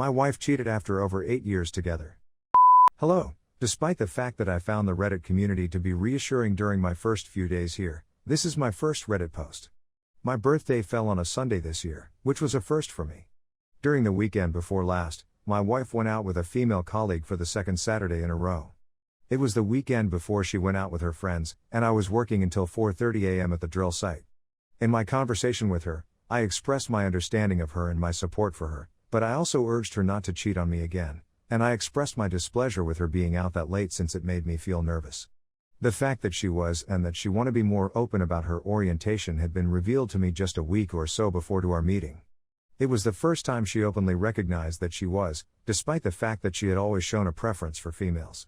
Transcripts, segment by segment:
My wife cheated after over 8 years together. Hello. Despite the fact that I found the Reddit community to be reassuring during my first few days here, this is my first Reddit post. My birthday fell on a Sunday this year, which was a first for me. During the weekend before last, my wife went out with a female colleague for the second Saturday in a row. It was the weekend before she went out with her friends, and I was working until 4:30 a.m. at the drill site. In my conversation with her, I expressed my understanding of her and my support for her, but I also urged her not to cheat on me again, and I expressed my displeasure with her being out that late since it made me feel nervous. The fact that she was and that she wanted to be more open about her orientation had been revealed to me just a week or so before to our meeting. It was the first time she openly recognized that she was, despite the fact that she had always shown a preference for females.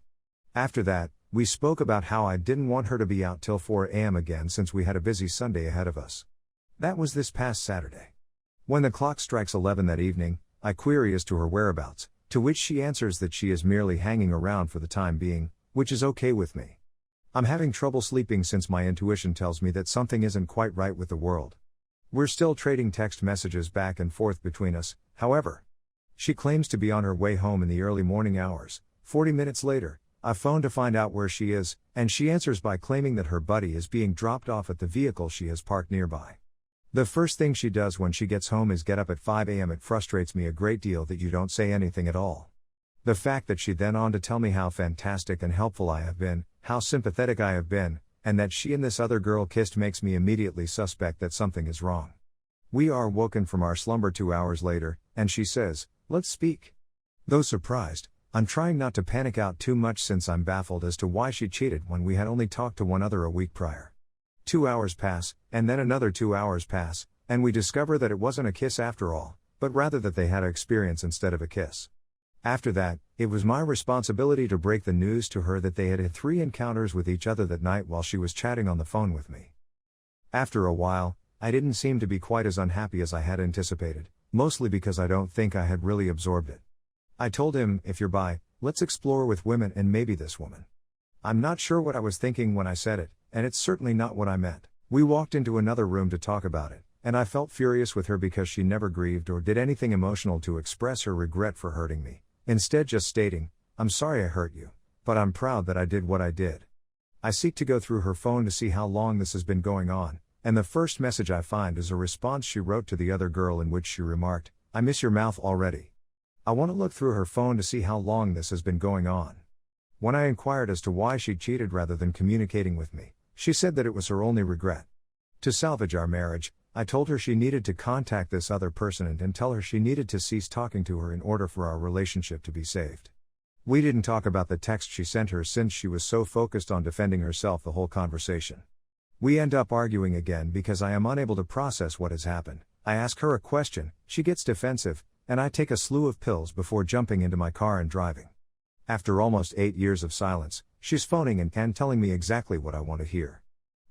After that, we spoke about how I didn't want her to be out till 4 a.m. again since we had a busy Sunday ahead of us. That was this past Saturday. When the clock strikes 11 that evening, I query as to her whereabouts, to which she answers that she is merely hanging around for the time being, which is okay with me. I'm having trouble sleeping since my intuition tells me that something isn't quite right with the world. We're still trading text messages back and forth between us, however. She claims to be on her way home in the early morning hours. 40 minutes later, I phone to find out where she is, and she answers by claiming that her buddy is being dropped off at the vehicle she has parked nearby. The first thing she does when she gets home is get up at 5 a.m. It frustrates me a great deal that you don't say anything at all. The fact that she then on to tell me how fantastic and helpful I have been, how sympathetic I have been, and that she and this other girl kissed makes me immediately suspect that something is wrong. We are woken from our slumber 2 hours later, and she says, "Let's speak." Though surprised, I'm trying not to panic out too much since I'm baffled as to why she cheated when we had only talked to one other a week prior. 2 hours pass, and then another 2 hours pass, and we discover that it wasn't a kiss after all, but rather that they had an experience instead of a kiss. After that, it was my responsibility to break the news to her that they had 3 encounters with each other that night while she was chatting on the phone with me. After a while, I didn't seem to be quite as unhappy as I had anticipated, mostly because I don't think I had really absorbed it. I told him, "If you're bi, let's explore with women and maybe this woman." I'm not sure what I was thinking when I said it, and it's certainly not what I meant. We walked into another room to talk about it, and I felt furious with her because she never grieved or did anything emotional to express her regret for hurting me, instead just stating, "I'm sorry I hurt you, but I'm proud that I did what I did." I seek to go through her phone to see how long this has been going on, and the first message I find is a response she wrote to the other girl in which she remarked, "I miss your mouth already." I want to look through her phone to see how long this has been going on. When I inquired as to why she cheated rather than communicating with me, she said that it was her only regret. To salvage our marriage, I told her she needed to contact this other person and tell her she needed to cease talking to her in order for our relationship to be saved. We didn't talk about the text she sent her since she was so focused on defending herself the whole conversation. We end up arguing again because I am unable to process what has happened. I ask her a question, she gets defensive, and I take a slew of pills before jumping into my car and driving. After almost 8 years of silence, she's phoning and telling me exactly what I want to hear.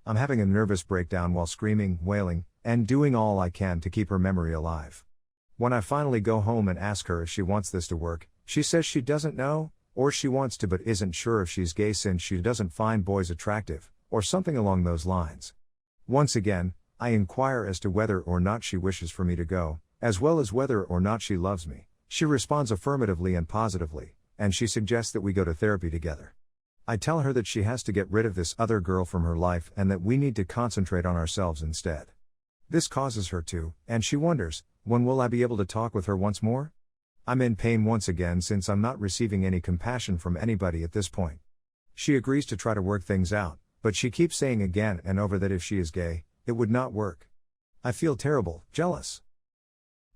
I'm having a nervous breakdown while screaming, wailing, and doing all I can to keep her memory alive. When I finally go home and ask her if she wants this to work, she says she doesn't know, or she wants to but isn't sure if she's gay since she doesn't find boys attractive, or something along those lines. Once again, I inquire as to whether or not she wishes for me to go, as well as whether or not she loves me. She responds affirmatively and positively, and she suggests that we go to therapy together. I tell her that she has to get rid of this other girl from her life and that we need to concentrate on ourselves instead. This causes her to, and she wonders, when will I be able to talk with her once more? I'm in pain once again since I'm not receiving any compassion from anybody at this point. She agrees to try to work things out, but she keeps saying again and over that if she is gay, it would not work. I feel terrible, jealous,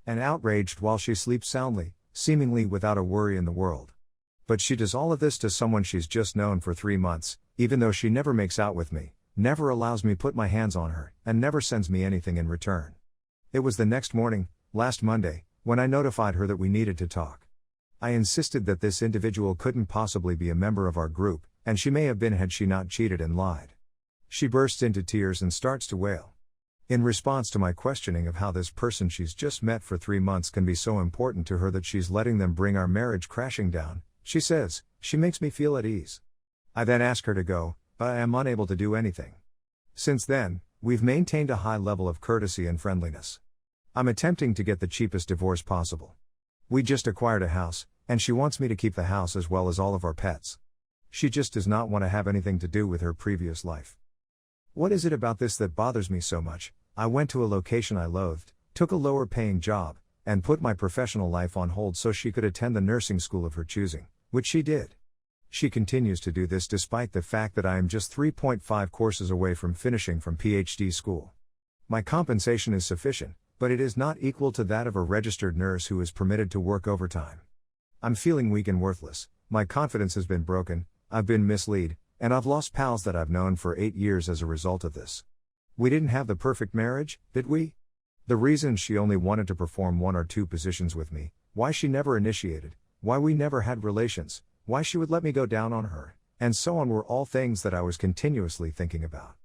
and outraged while she sleeps soundly, seemingly without a worry in the world. But she does all of this to someone she's just known for 3 months, even though she never makes out with me, never allows me put my hands on her, and never sends me anything in return. It was the next morning, last Monday, when I notified her that we needed to talk. I insisted that this individual couldn't possibly be a member of our group, and she may have been had she not cheated and lied. She bursts into tears and starts to wail. In response to my questioning of how this person she's just met for 3 months can be so important to her that she's letting them bring our marriage crashing down, she says, "She makes me feel at ease." I then ask her to go, but I am unable to do anything. Since then, we've maintained a high level of courtesy and friendliness. I'm attempting to get the cheapest divorce possible. We just acquired a house, and she wants me to keep the house as well as all of our pets. She just does not want to have anything to do with her previous life. What is it about this that bothers me so much? I went to a location I loathed, took a lower paying job, and put my professional life on hold so she could attend the nursing school of her choosing, which she did. She continues to do this despite the fact that I am just 3.5 courses away from finishing from PhD school. My compensation is sufficient, but it is not equal to that of a registered nurse who is permitted to work overtime. I'm feeling weak and worthless, my confidence has been broken, I've been misled, and I've lost pals that I've known for 8 years as a result of this. We didn't have the perfect marriage, did we? The reason she only wanted to perform 1 or 2 positions with me, why she never initiated, why we never had relations, why she would let me go down on her, and so on were all things that I was continuously thinking about.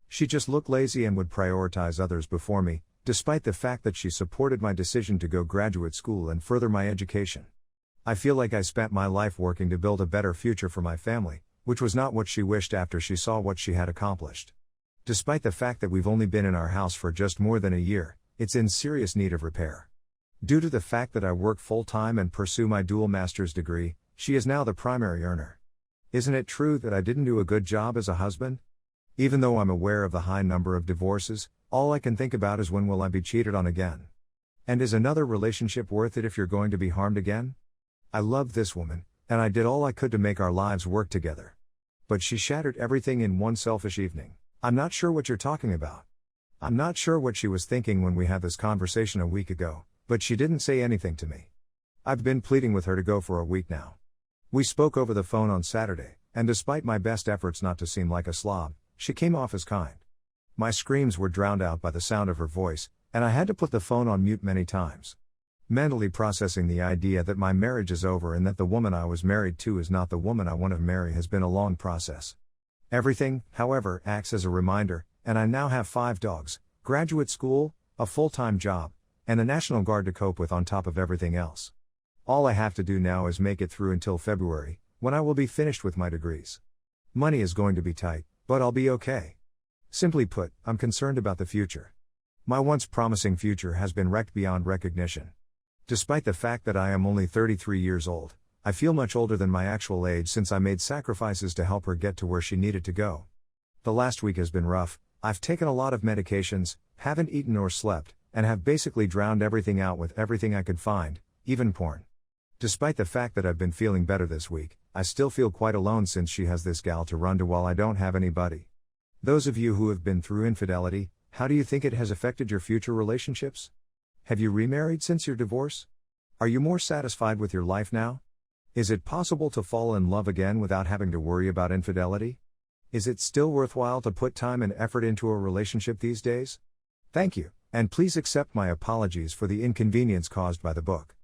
She just looked lazy and would prioritize others before me, despite the fact that she supported my decision to go graduate school and further my education. I feel like I spent my life working to build a better future for my family, which was not what she wished after she saw what she had accomplished. Despite the fact that we've only been in our house for just more than a year, it's in serious need of repair. Due to the fact that I work full-time and pursue my dual master's degree, she is now the primary earner. Isn't it true that I didn't do a good job as a husband? Even though I'm aware of the high number of divorces, all I can think about is when will I be cheated on again? And is another relationship worth it if you're going to be harmed again? I loved this woman, and I did all I could to make our lives work together. But she shattered everything in one selfish evening. I'm not sure what you're talking about. I'm not sure what she was thinking when we had this conversation a week ago, but she didn't say anything to me. I've been pleading with her to go for a week now. We spoke over the phone on Saturday, and despite my best efforts not to seem like a slob, she came off as kind. My screams were drowned out by the sound of her voice, and I had to put the phone on mute many times. Mentally processing the idea that my marriage is over and that the woman I was married to is not the woman I want to marry has been a long process. Everything, however, acts as a reminder, and I now have 5 dogs, graduate school, a full-time job, and the National Guard to cope with on top of everything else. All I have to do now is make it through until February, when I will be finished with my degrees. Money is going to be tight, but I'll be okay. Simply put, I'm concerned about the future. My once promising future has been wrecked beyond recognition. Despite the fact that I am only 33 years old, I feel much older than my actual age since I made sacrifices to help her get to where she needed to go. The last week has been rough, I've taken a lot of medications, haven't eaten or slept, and have basically drowned everything out with everything I could find, even porn. Despite the fact that I've been feeling better this week, I still feel quite alone since she has this gal to run to while I don't have anybody. Those of you who have been through infidelity, how do you think it has affected your future relationships? Have you remarried since your divorce? Are you more satisfied with your life now? Is it possible to fall in love again without having to worry about infidelity? Is it still worthwhile to put time and effort into a relationship these days? Thank you, and please accept my apologies for the inconvenience caused by the book.